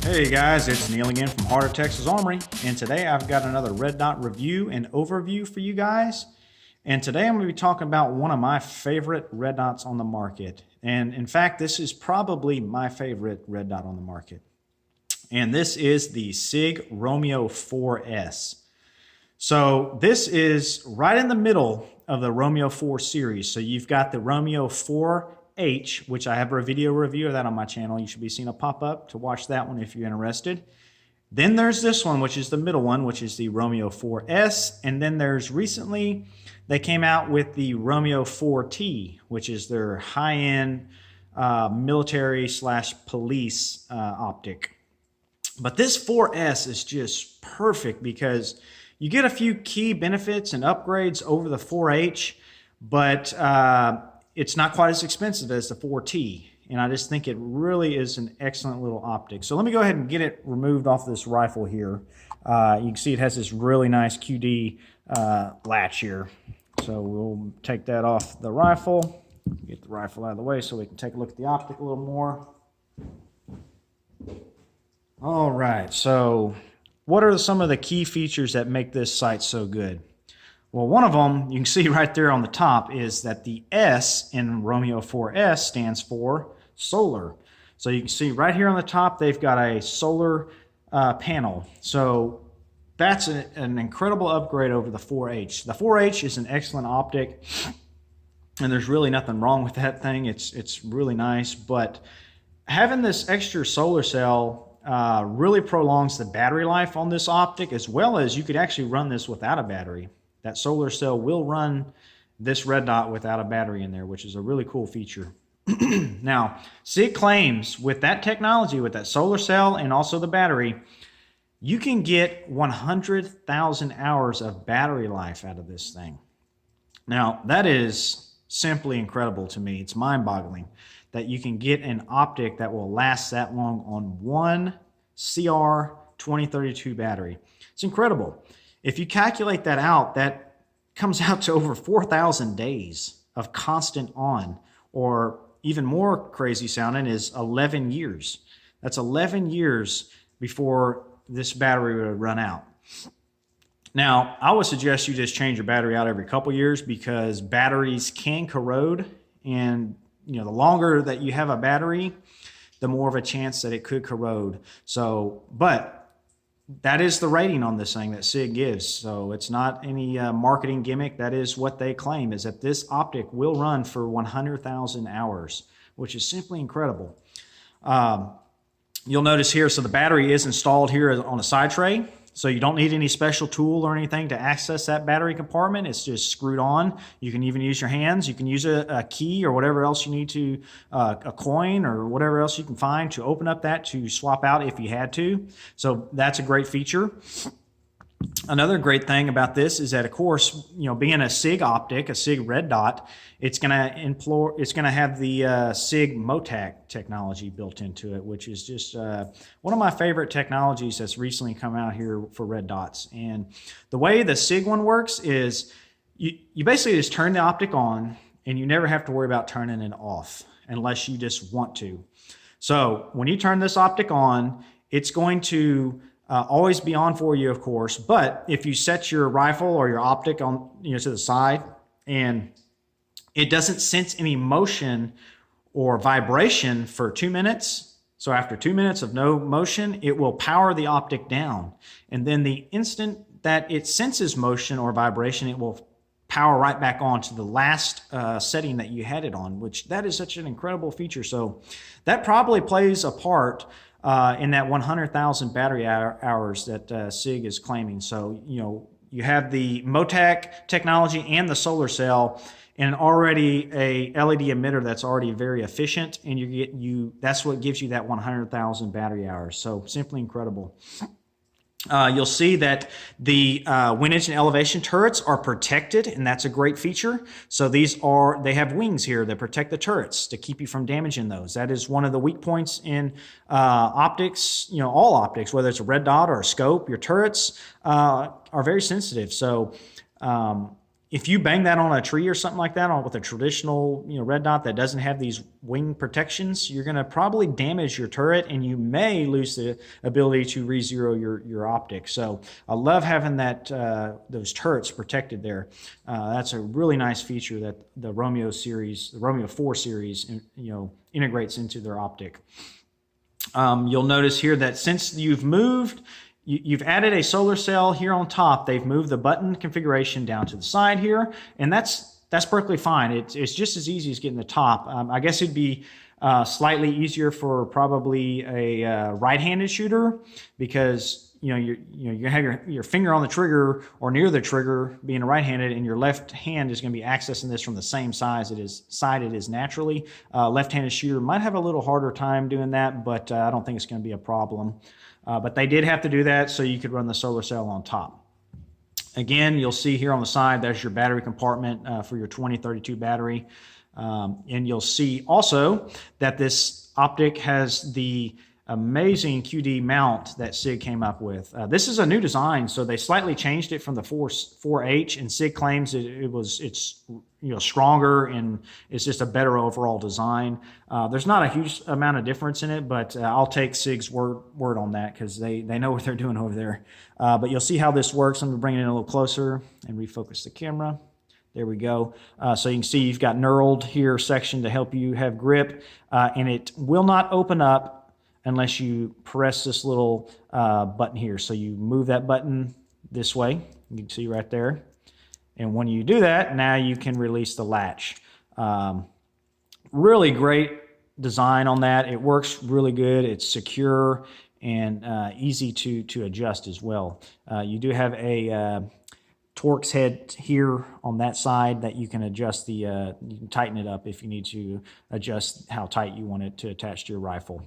Hey guys, it's Neil again from Heart of Texas Armory, and today I've got another red dot review and overview for you guys. And today I'm going to be talking about one of my favorite red dots on the market. And in fact, this is probably my favorite red dot on the market. And this is the Sig Romeo4S. So this is right in the middle of the Romeo 4 series. So you've got the Romeo 4H, which I have a video review of that on my channel. You should be seeing a pop-up to watch that one if you're interested. Then there's this one, which is the middle one, which is the Romeo 4S. And then there's recently, they came out with the Romeo 4T, which is their high-end military / police optic. But this 4S is just perfect because you get a few key benefits and upgrades over the 4H, but it's not quite as expensive as the 4T. And I just think it really is an excellent little optic. So let me go ahead and get it removed off this rifle here. You can see it has this really nice QD latch here. So we'll take that off the rifle, get the rifle out of the way so we can take a look at the optic a little more. All right, so what are some of the key features that make this sight so good? Well, one of them, you can see right there on the top, is that the S in Romeo 4S stands for solar. So you can see right here on the top, they've got a solar panel. So that's an incredible upgrade over the 4H. The 4H is an excellent optic, and there's really nothing wrong with that thing. It's really nice, but having this extra solar cell really prolongs the battery life on this optic, as well as you could actually run this without a battery. That solar cell will run this red dot without a battery in there, which is a really cool feature. Now, Sig claims with that technology, with that solar cell and also the battery, you can get 100,000 hours of battery life out of this thing. Now, that is simply incredible to me. It's mind-boggling that you can get an optic that will last that long on one CR2032 battery. It's incredible. If you calculate that out, that comes out to over 4,000 days of constant on, or even more crazy sounding is 11 years. That's 11 years before this battery would run out. Now, I would suggest you just change your battery out every couple years because batteries can corrode, and the longer that you have a battery, the more of a chance that it could corrode. So, but that is the rating on this thing that Sig gives. So it's not any marketing gimmick. That is what they claim, is that this optic will run for 100,000 hours, which is simply incredible. You'll notice here, so the battery is installed here on a side tray. So you don't need any special tool or anything to access that battery compartment. It's just screwed on. You can even use your hands. You can use a key or whatever else you need to, a coin or whatever else you can find to open up that to swap out if you had to. So that's a great feature. Another great thing about this is that, of course, being a Sig optic, a Sig red dot, it's going to have the Sig MOTAC technology built into it, which is just one of my favorite technologies that's recently come out here for red dots. And the way the Sig one works is you basically just turn the optic on, and you never have to worry about turning it off unless you just want to. So when you turn this optic on, it's going to always be on for you, of course, but if you set your rifle or your optic on, to the side, and it doesn't sense any motion or vibration for 2 minutes, so after 2 minutes of no motion, it will power the optic down. And then the instant that it senses motion or vibration, it will power right back on to the last setting that you had it on, which that is such an incredible feature. So that probably plays a part in that 100,000 battery hours that Sig is claiming. So, you have the MOTAC technology and the solar cell, and already a LED emitter that's already very efficient, and that's what gives you that 100,000 battery hours. So simply incredible. You'll see that the wind engine elevation turrets are protected, and that's a great feature. So they have wings here that protect the turrets to keep you from damaging those. That is one of the weak points in optics, all optics, whether it's a red dot or a scope. Your turrets are very sensitive. So if you bang that on a tree or something like that, on with a traditional, red dot that doesn't have these wing protections, you're going to probably damage your turret, and you may lose the ability to re-zero your optic. So I love having that those turrets protected there. That's a really nice feature that the Romeo series, the Romeo4 series, integrates into their optic. You'll notice here that since you've added a solar cell here on top, they've moved the button configuration down to the side here, and that's perfectly fine. It's just as easy as getting the top. I guess it'd be slightly easier for probably a right-handed shooter, because you have your finger on the trigger or near the trigger, being a right-handed, and your left hand is going to be accessing this from the same side it is naturally. Left-handed shooter might have a little harder time doing that, but I don't think it's going to be a problem. But they did have to do that so you could run the solar cell on top. Again, you'll see here on the side, there's your battery compartment for your 2032 battery. And you'll see also that this optic has the amazing QD mount that Sig came up with. This is a new design, so they slightly changed it from the 4H, and Sig claims it's stronger and it's just a better overall design. There's not a huge amount of difference in it, but I'll take Sig's word on that, because they know what they're doing over there. But you'll see how this works. I'm going to bring it in a little closer and refocus the camera. There we go. So you can see you've got knurled here section to help you have grip, and it will not open up unless you press this little button here. So you move that button this way. You can see right there. And when you do that, now you can release the latch. Really great design on that. It works really good. It's secure and easy to adjust as well. You do have a Torx head here on that side that you can adjust you can tighten it up if you need to adjust how tight you want it to attach to your rifle.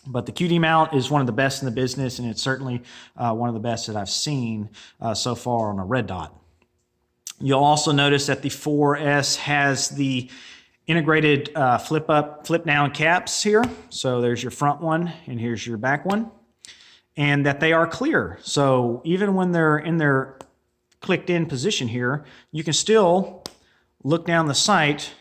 But the QD mount is one of the best in the business, and it's certainly one of the best that I've seen so far on a red dot. You'll also notice that the 4S has the integrated flip down caps here. So there's your front one, and here's your back one, and that they are clear. So even when they're in their clicked in position here, you can still look down the sight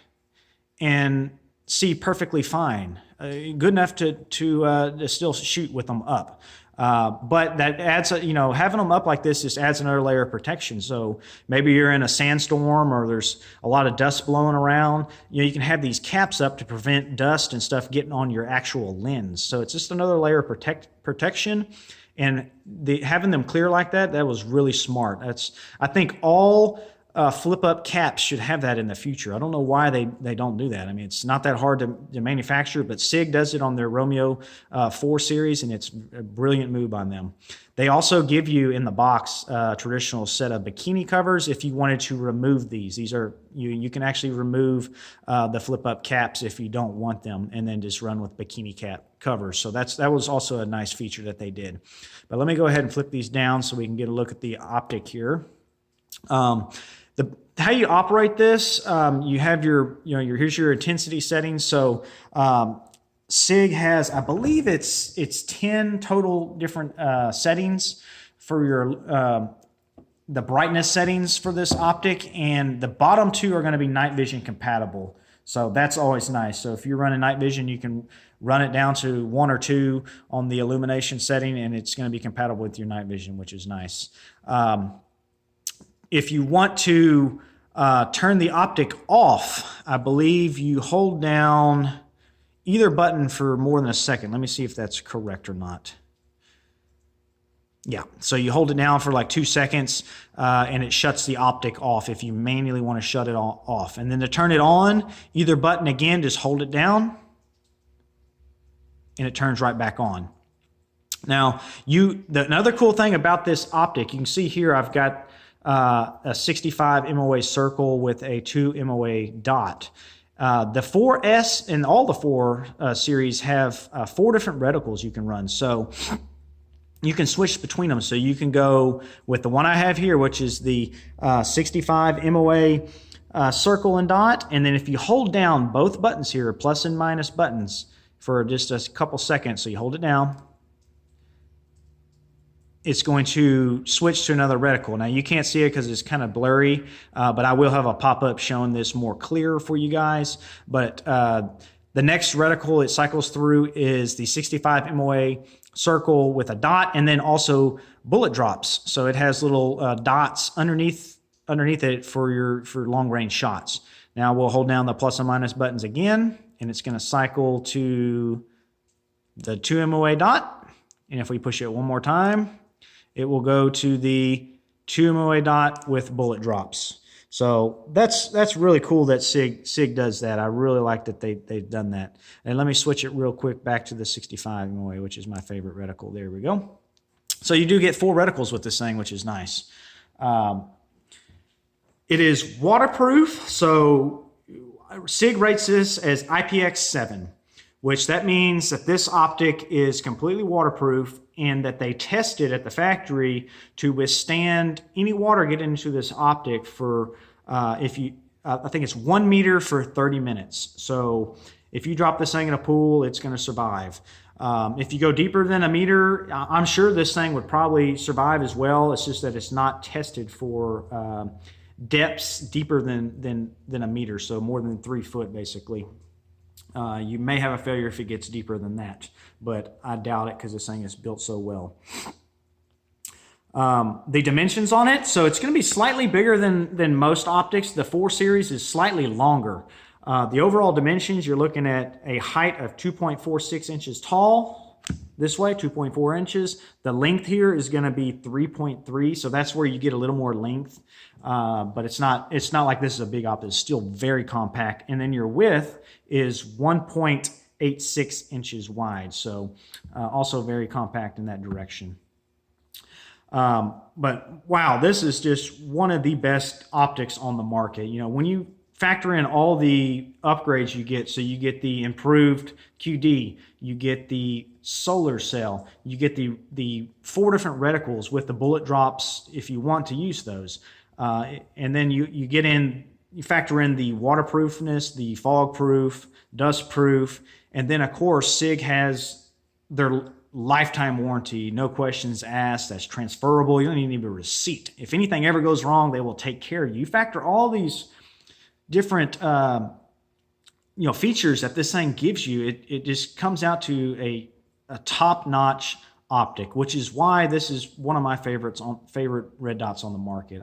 and see perfectly fine. Good enough to still shoot with them up. But that adds, having them up like this just adds another layer of protection. So maybe you're in a sandstorm or there's a lot of dust blowing around. You can have these caps up to prevent dust and stuff getting on your actual lens. So it's just another layer of protection. And having them clear like that was really smart. I think all flip-up caps should have that in the future. I don't know why they don't do that. I mean, it's not that hard to manufacture, but Sig does it on their Romeo 4 series, and it's a brilliant move on them. They also give you in the box a traditional set of bikini covers if you wanted to remove these. These are you can actually remove the flip-up caps if you don't want them, and then just run with bikini cap covers. So that was also a nice feature that they did. But let me go ahead and flip these down so we can get a look at the optic here. How you operate this, you have here's your intensity settings. So Sig has, I believe it's 10 total different settings for your the brightness settings for this optic, and the bottom two are going to be night vision compatible. So that's always nice. So if you're running night vision, you can run it down to 1 or 2 on the illumination setting, and it's going to be compatible with your night vision, which is nice. If you want to turn the optic off, I believe you hold down either button for more than a second. Let me see if that's correct or not. Yeah, so you hold it down for like 2 seconds and it shuts the optic off if you manually want to shut it off. And then to turn it on, either button again, just hold it down and it turns right back on. Now, another cool thing about this optic, you can see here I've got a 65 MOA circle with a 2 MOA dot. The 4S and all the 4 series have 4 different reticles you can run. So you can switch between them. So you can go with the one I have here, which is the 65 MOA circle and dot. And then if you hold down both buttons here, plus and minus buttons, for just a couple seconds, so you hold it down, it's going to switch to another reticle. Now you can't see it because it's kind of blurry, but I will have a pop-up showing this more clear for you guys. But the next reticle it cycles through is the 65 MOA circle with a dot, and then also bullet drops. So it has little dots underneath it for long range shots. Now we'll hold down the plus and minus buttons again, and it's going to cycle to the 2 MOA dot. And if we push it one more time, it will go to the 2 MOA dot with bullet drops. So that's really cool that Sig does that. I really like that they've done that. And let me switch it real quick back to the 65 MOA, which is my favorite reticle. There we go. So you do get 4 reticles with this thing, which is nice. It is waterproof. So Sig rates this as IPX7, which that means that this optic is completely waterproof and that they tested at the factory to withstand any water getting into this optic for, I think it's 1 meter for 30 minutes. So if you drop this thing in a pool, it's going to survive. If you go deeper than a meter, I'm sure this thing would probably survive as well. It's just that it's not tested for depths deeper than a meter, so more than 3 foot basically. You may have a failure if it gets deeper than that, but I doubt it because this thing is built so well. The dimensions on it, so it's going to be slightly bigger than most optics. The 4 series is slightly longer. The overall dimensions, you're looking at a height of 2.46 inches tall, this way, 2.4 inches. The length here is going to be 3.3, so that's where you get a little more length. But it's not like this is a big optic. It's still very compact. And then your width is 1.86 inches wide, so also very compact in that direction. But wow, this is just one of the best optics on the market. You know, when you factor in all the upgrades you get, so you get the improved QD, you get the solar cell, you get the 4 different reticles with the bullet drops if you want to use those. And then you factor in the waterproofness, the fog proof, dust proof, and then of course Sig has their lifetime warranty, no questions asked. That's transferable. You don't even need a receipt. If anything ever goes wrong, they will take care of you. You factor all these different features that this thing gives you, it just comes out to a top-notch optic, which is why this is one of my favorite red dots on the market.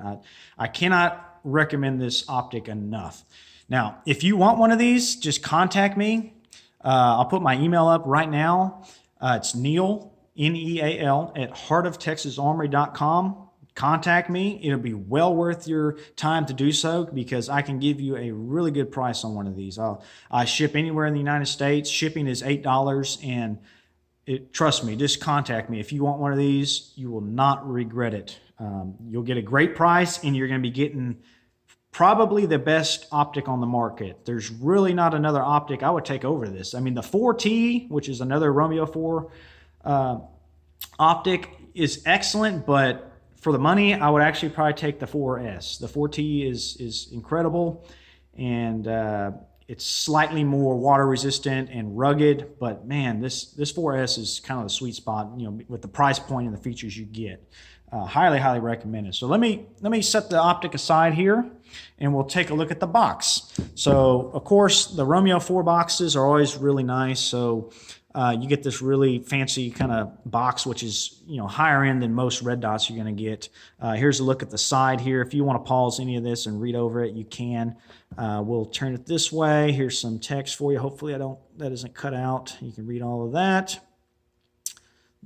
I cannot recommend this optic enough. Now, if you want one of these, just contact me. I'll put my email up right now. It's neal, N-E-A-L, at heartoftexasarmory.com. Contact me. It'll be well worth your time to do so because I can give you a really good price on one of these. I ship anywhere in the United States. Shipping is $8, and trust me, just contact me. If you want one of these, you will not regret it. You'll get a great price, and you're going to be getting probably the best optic on the market. There's really not another optic I would take over this. I mean, the 4T, which is another Romeo 4 optic, is excellent, but for the money, I would actually probably take the 4S. The 4T is incredible, and it's slightly more water resistant and rugged, but man, this 4S is kind of the sweet spot, with the price point and the features you get. Highly recommend it. So let me set the optic aside here, and we'll take a look at the box. So of course the Romeo 4 boxes are always really nice. So you get this really fancy kind of box, which is higher end than most red dots you're going to get. Here's a look at the side here. If you want to pause any of this and read over it, you can. We'll turn it this way. Here's some text for you. Hopefully that isn't cut out. You can read all of that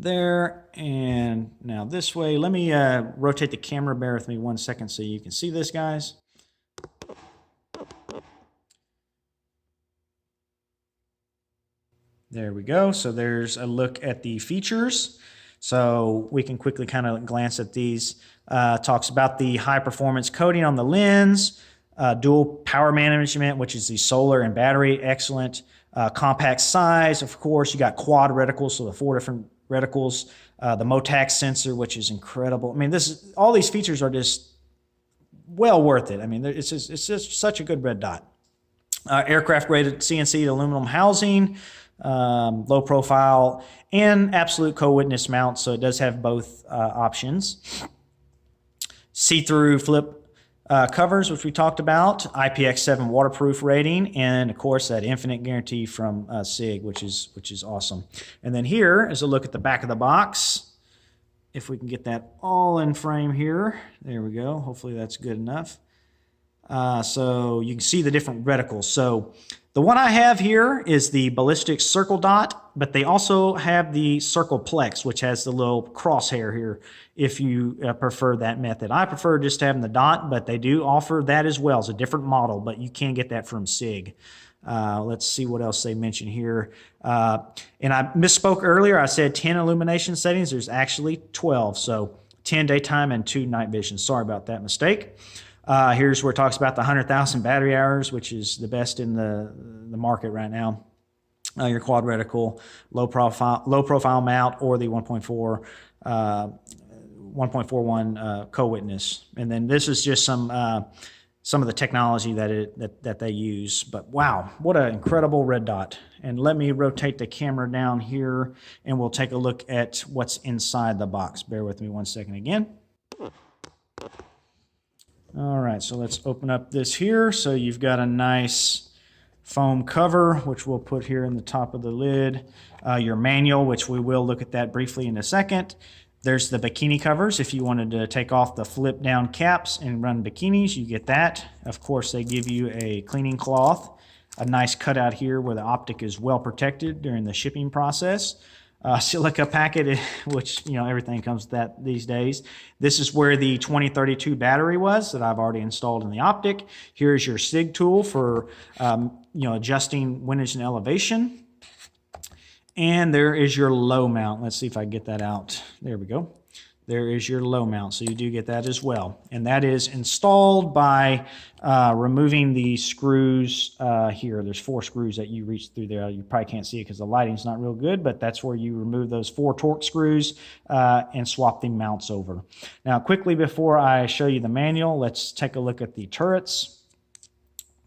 there. And now this way. Let me rotate the camera. Bear with me 1 second so you can see this, guys. There we go. So there's a look at the features. So we can quickly kind of glance at these. Talks about the high performance coating on the lens, dual power management, which is the solar and battery, excellent. Compact size, of course. You got quad reticles, so the 4 different reticles. The Motax sensor, which is incredible. I mean, all these features are just well worth it. I mean, it's just such a good red dot. Aircraft rated CNC aluminum housing. low profile, and absolute co-witness mount. So it does have both options. See-through flip covers, which we talked about, IPX7 waterproof rating, and of course that infinite guarantee from Sig, which is awesome. And then here is a look at the back of the box. If we can get that all in frame here. There we go. Hopefully that's good enough. So you can see the different reticles. So the one I have here is the ballistic circle dot, but they also have the circle plex, which has the little crosshair here if you prefer that method. I prefer just having the dot, but they do offer that as well. It's a different model, but you can get that from Sig. Let's see what else they mention here. And I misspoke earlier. I said 10 illumination settings. There's actually 12. So 10 daytime and 2 night vision. Sorry about that mistake. Here's where it talks about the 100,000 battery hours, which is the best in the market right now. Your quad reticle, low profile mount, or the 1.41 co-witness. And then this is just some of the technology that they use. But wow, what an incredible red dot. And let me rotate the camera down here and we'll take a look at what's inside the box. Bear with me one second again. All right, so let's open up this here. So you've got a nice foam cover, which we'll put here in the top of the lid. Your manual, which we will look at that briefly in a second. There's the bikini covers. If you wanted to take off the flip down caps and run bikinis, you get that. Of course, they give you a cleaning cloth, a nice cutout here where the optic is well protected during the shipping process. Silica packet, which, you know, everything comes with that these days. This is where the 2032 battery was that I've already installed in the optic. Here's your Sig tool for, adjusting windage and elevation. And there is your low mount. Let's see if I can get that out. There we go. There is your low mount, so you do get that as well. And that is installed by removing the screws here. There's 4 screws that you reach through there. You probably can't see it because the lighting's not real good, but that's where you remove those 4 torque screws and swap the mounts over. Now, quickly before I show you the manual, let's take a look at the turrets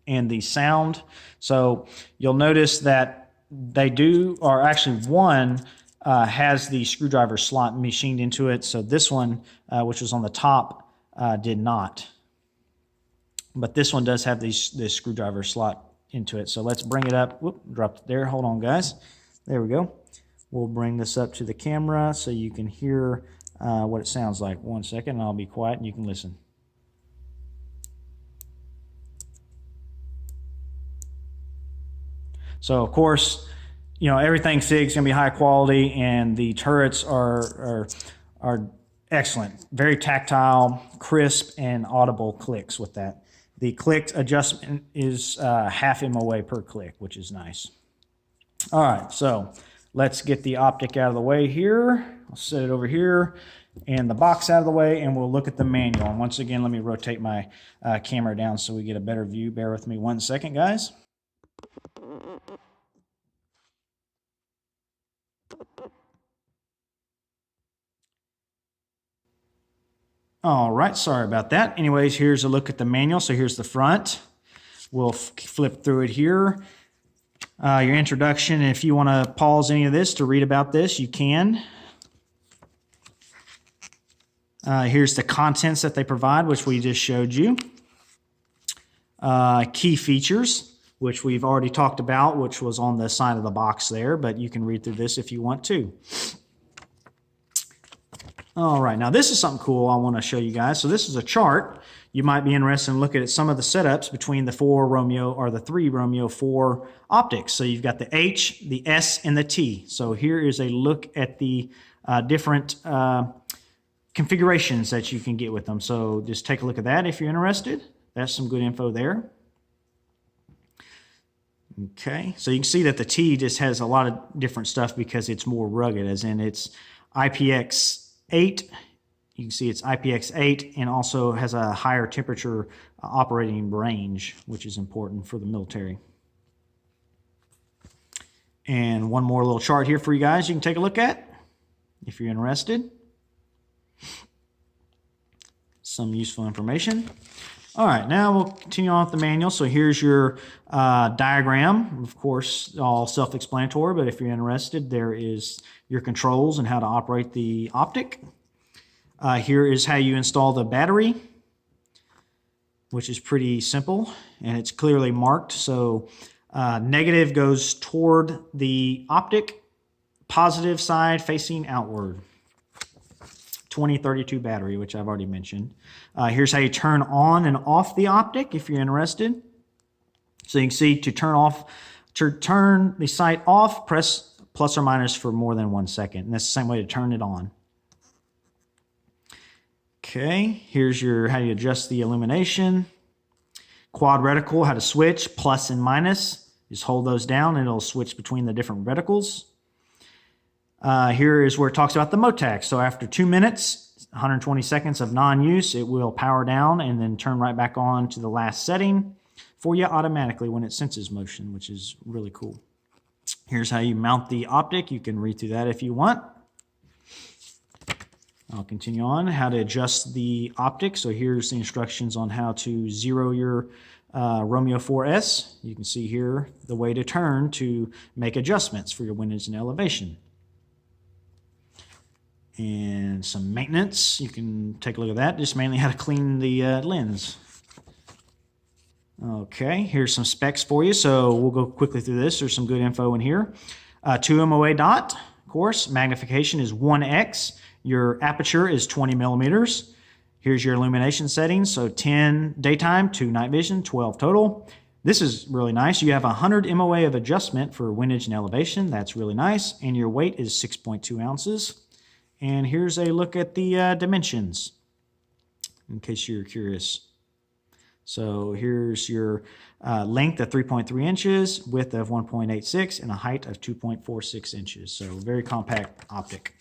and the sound. So you'll notice that they do, or actually one, has the screwdriver slot machined into it. So this one, which was on the top, did not. But this one does have this screwdriver slot into it. So let's bring it up. Whoop, dropped it there. Hold on, guys. There we go. We'll bring this up to the camera so you can hear what it sounds like. One second, and I'll be quiet and you can listen. So, of course, you know, everything Sig's going to be high quality, and the turrets are excellent. Very tactile, crisp, and audible clicks with that. The click adjustment is half MOA per click, which is nice. All right, so let's get the optic out of the way here. I'll set it over here, and the box out of the way, and we'll look at the manual. And once again, let me rotate my camera down so we get a better view. Bear with me one second, guys. All right, sorry about that. Anyways, here's a look at the manual. So here's the front. We'll flip through it here. Your introduction, if you want to pause any of this to read about this, you can. Here's the contents that they provide, which we just showed you. Key features, which we've already talked about, which was on the side of the box there, but you can read through this if you want to. All right, now this is something cool I want to show you guys. So this is a chart. You might be interested in looking at some of the setups between the 3 Romeo 4 optics. So you've got the H, the S, and the T. So here is a look at the different configurations that you can get with them. So just take a look at that if you're interested. That's some good info there. Okay, so you can see that the T just has a lot of different stuff because it's more rugged, as in it's IPX8. You can see it's IPX8 and also has a higher temperature operating range, which is important for the military. And one more little chart here for you guys you can take a look at if you're interested. Some useful information. All right, now we'll continue on with the manual. So here's your diagram. Of course, all self-explanatory, but if you're interested, there is your controls and how to operate the optic. Here is how you install the battery, which is pretty simple, and it's clearly marked. So negative goes toward the optic, positive side facing outward. 2032 battery, which I've already mentioned. Here's how you turn on and off the optic if you're interested. So you can see to turn the sight off, press plus or minus for more than 1 second. And that's the same way to turn it on. Okay, here's how you adjust the illumination. Quad reticle, how to switch, plus and minus. Just hold those down and it'll switch between the different reticles. Here is where it talks about the MOTAC. So after 2 minutes, 120 seconds of non-use, it will power down and then turn right back on to the last setting for you automatically when it senses motion, which is really cool. Here's how you mount the optic. You can read through that if you want. I'll continue on. How to adjust the optic. So here's the instructions on how to zero your Romeo4S. You can see here the way to turn to make adjustments for your windage and elevation. And some maintenance. You can take a look at that. Just mainly how to clean the lens. Okay, here's some specs for you. So we'll go quickly through this. There's some good info in here. 2 MOA dot, of course. Magnification is 1x. Your aperture is 20 millimeters. Here's your illumination settings. So 10 daytime, 2 night vision, 12 total. This is really nice. You have 100 MOA of adjustment for windage and elevation. That's really nice. And your weight is 6.2 ounces. And here's a look at the dimensions, in case you're curious. So here's your length of 3.3 inches, width of 1.86, and a height of 2.46 inches. So very compact optic.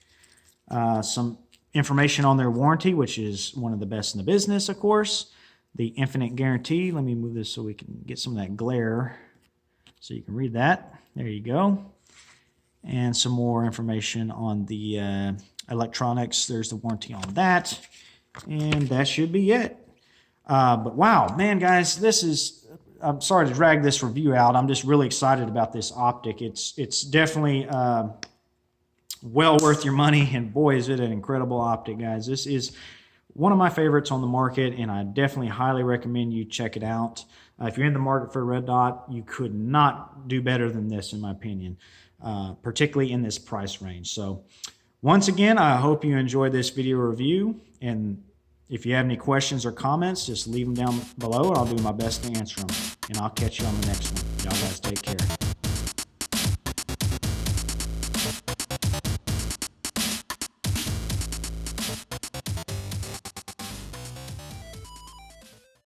Some information on their warranty, which is one of the best in the business, of course. The infinite guarantee. Let me move this so we can get some of that glare so you can read that. There you go. And some more information on the electronics. There's the warranty on that. And that should be it. But wow, man, guys, I'm sorry to drag this review out. I'm just really excited about this optic. It's definitely well worth your money, and boy, is it an incredible optic, guys. This is one of my favorites on the market, and I definitely highly recommend you check it out. If you're in the market for a red dot, you could not do better than this, in my opinion, particularly in this price range. So once again, I hope you enjoyed this video review, and if you have any questions or comments, just leave them down below, and I'll do my best to answer them. And I'll catch you on the next one. Y'all guys take care.